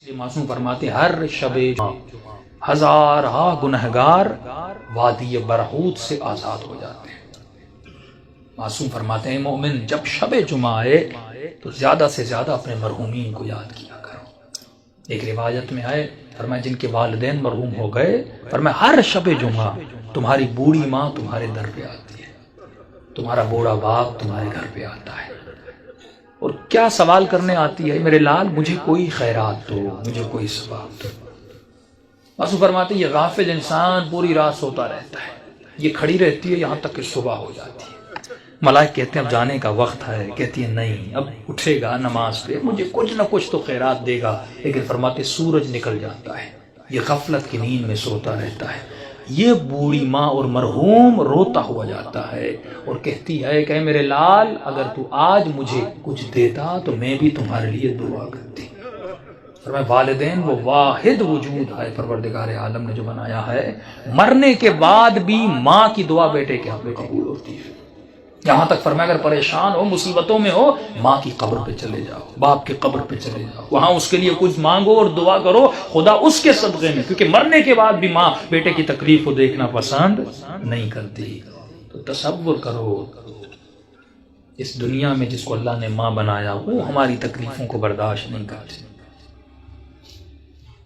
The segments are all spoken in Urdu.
معصوم فرماتے ہر شب ہزار گنہگار وادی برہوت سے آزاد ہو جاتے ہیں۔ معصوم فرماتے ہیں مومن جب شب جمعہ آئے تو زیادہ سے زیادہ اپنے مرحومین کو یاد کیا کرو۔ ایک روایت میں آئے فرمایا جن کے والدین مرحوم ہو گئے فرمایا ہر شب جمعہ تمہاری بوڑھی ماں تمہارے در پہ آتی ہے، تمہارا بوڑھا باپ تمہارے گھر پہ آتا ہے اور کیا سوال کرنے آتی ہے، میرے لال مجھے کوئی خیرات دو، مجھے کوئی ثواب دو۔ معصوم فرماتے یہ غافل انسان پوری رات سوتا رہتا ہے، یہ کھڑی رہتی ہے یہاں تک کہ صبح ہو جاتی ہے۔ ملائک کہتے ہیں اب جانے کا وقت ہے، کہتی ہے نہیں اب اٹھے گا نماز پہ، مجھے کچھ نہ کچھ تو خیرات دے گا، لیکن فرماتے سورج نکل جاتا ہے، یہ غفلت کی نیند میں سوتا رہتا ہے۔ یہ بوڑھی ماں اور مرحوم روتا ہوا جاتا ہے اور کہتی ہے کہ میرے لال اگر تو آج مجھے کچھ دیتا تو میں بھی تمہارے لیے دعا کرتی۔ فرمایا والدین وہ واحد وجود ہے پروردگار عالم نے جو بنایا ہے، مرنے کے بعد بھی ماں کی دعا بیٹے کے حق میں قبول ہوتی ہے۔ یہاں تک فرمایا اگر پریشان ہو مصیبتوں میں ہو ماں کی قبر پہ چلے جاؤ، باپ کی قبر پہ چلے جاؤ، وہاں اس کے لیے کچھ مانگو اور دعا کرو، خدا اس کے صدقے میں، کیونکہ مرنے کے بعد بھی ماں بیٹے کی تکلیف کو دیکھنا پسند نہیں کرتی۔ تو تصور کرو اس دنیا میں جس کو اللہ نے ماں بنایا وہ ہماری تکلیفوں کو برداشت نہیں کرتی،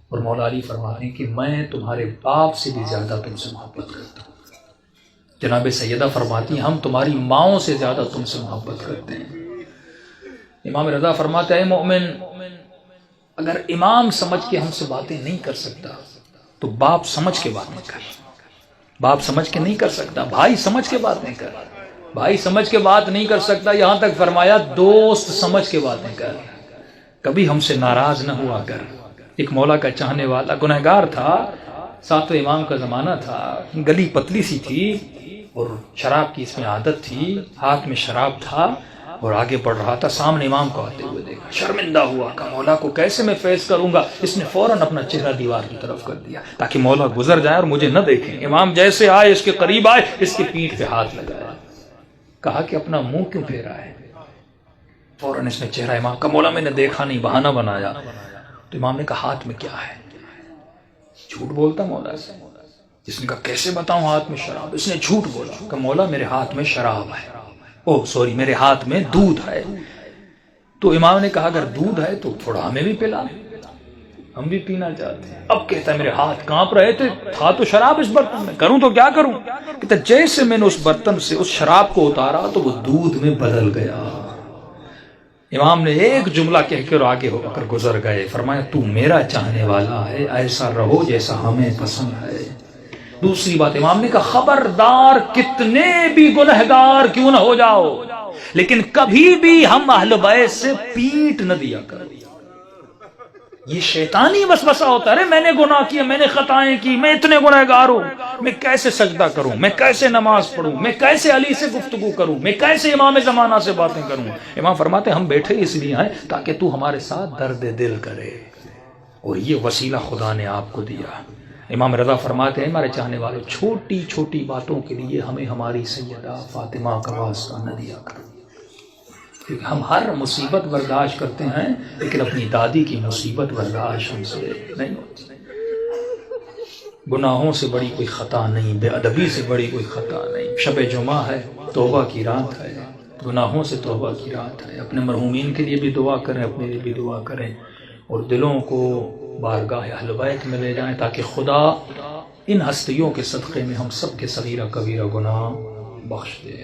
اور مولا علی فرماتے ہیں کہ میں تمہارے باپ سے بھی زیادہ تم سے محبت کرتا ہوں۔ جناب سیدہ فرماتی ہیں ہم تمہاری ماؤں سے زیادہ تم سے محبت کرتے ہیں۔ امام رضا فرماتے ہیں مومن اگر امام سمجھ کے ہم سے باتیں نہیں کر سکتا تو باپ سمجھ کے بات نہیں کر، باپ سمجھ کے نہیں کر سکتا، بھائی سمجھ کے بات نہیں کر، بھائی سمجھ کے بات نہیں کر سکتا، یہاں تک فرمایا دوست سمجھ کے باتیں کر، کبھی ہم سے ناراض نہ ہوا کر۔ ایک مولا کا چاہنے والا گنہگار تھا، ساتویں امام کا زمانہ تھا، گلی پتلی سی تھی اور شراب کی اس میں عادت تھی، ہاتھ میں شراب تھا اور آگے بڑھ رہا تھا، سامنے امام کو آتے ہوئے دیکھا، شرمندہ ہوا کہ مولا کو کیسے میں فیس کروں گا۔ اس نے فوراً اپنا چہرہ دیوار کی طرف کر دیا تاکہ مولا گزر جائے اور مجھے نہ دیکھیں۔ امام جیسے آئے اس کے قریب آئے، اس کی پیٹھ پہ ہاتھ لگایا، کہا کہ اپنا منہ کیوں پھیرا ہے؟ فوراً اس نے چہرہ امام کا مولا میں نے دیکھا نہیں، بہانہ بنایا۔ تو امام نے کہا ہاتھ میں کیا ہے؟ جھوٹ بولتا مولا سے؟ جس نے کہا کیسے بتاؤں ہاتھ میں شراب؟ اس نے جھوٹ بولا کہ مولا میرے ہاتھ میں شراب ہے، میرے ہاتھ میں دودھ ہے۔ تو امام نے کہا اگر دودھ ہے تو تھوڑا ہمیں بھی پلا، ہم بھی پینا چاہتے ہیں۔ اب کہتا ہے میرے ہاتھ کانپ رہے تھے، تھا تو شراب اس برتن میں، کروں تو کیا کروں؟ کہتا جیسے میں نے اس برتن سے اس شراب کو اتارا تو وہ دودھ میں بدل گیا۔ امام نے ایک جملہ کہہ کے اور آگے ہو کر گزر گئے، فرمایا تو میرا چاہنے والا ہے، ایسا رہو جیسا ہمیں پسند ہے۔ دوسری بات امام نے کہا خبردار کتنے بھی گنہگار کیوں نہ ہو جاؤ لیکن کبھی بھی ہم اہل بیت سے پیٹ نہ دیا کرو۔ یہ شیطانی وسوسہ ہوتا ہے، میں نے گناہ کیا، میں نے خطائیں کی، میں اتنے گنہگار ہوں، میں کیسے سجدہ کروں، میں کیسے نماز پڑھوں، میں کیسے علی سے گفتگو کروں، میں کیسے امام زمانہ سے باتیں کروں۔ امام فرماتے ہم بیٹھے اس لیے ہیں تاکہ تو ہمارے ساتھ درد دل کرے، اور یہ وسیلہ خدا نے آپ کو دیا۔ امام رضا فرماتے ہیں ہمارے چاہنے والے چھوٹی چھوٹی باتوں کے لیے ہمیں ہماری سیدہ فاطمہ کا واسطہ نہ دیا کرو، کیونکہ ہم ہر مصیبت برداشت کرتے ہیں لیکن اپنی دادی کی مصیبت برداشت ہم سے نہیں ہوتی۔ گناہوں سے بڑی کوئی خطا نہیں، بے ادبی سے بڑی کوئی خطا نہیں۔ شب جمعہ ہے، توبہ کی رات ہے، گناہوں سے توبہ کی رات ہے۔ اپنے مرحومین کے لیے بھی دعا کریں، اپنے لیے بھی دعا کریں، اور دلوں کو بارگاہ اہل بیت میں لے جائیں تاکہ خدا ان ہستیوں کے صدقے میں ہم سب کے صغیرہ کبیرہ گناہ بخش دے۔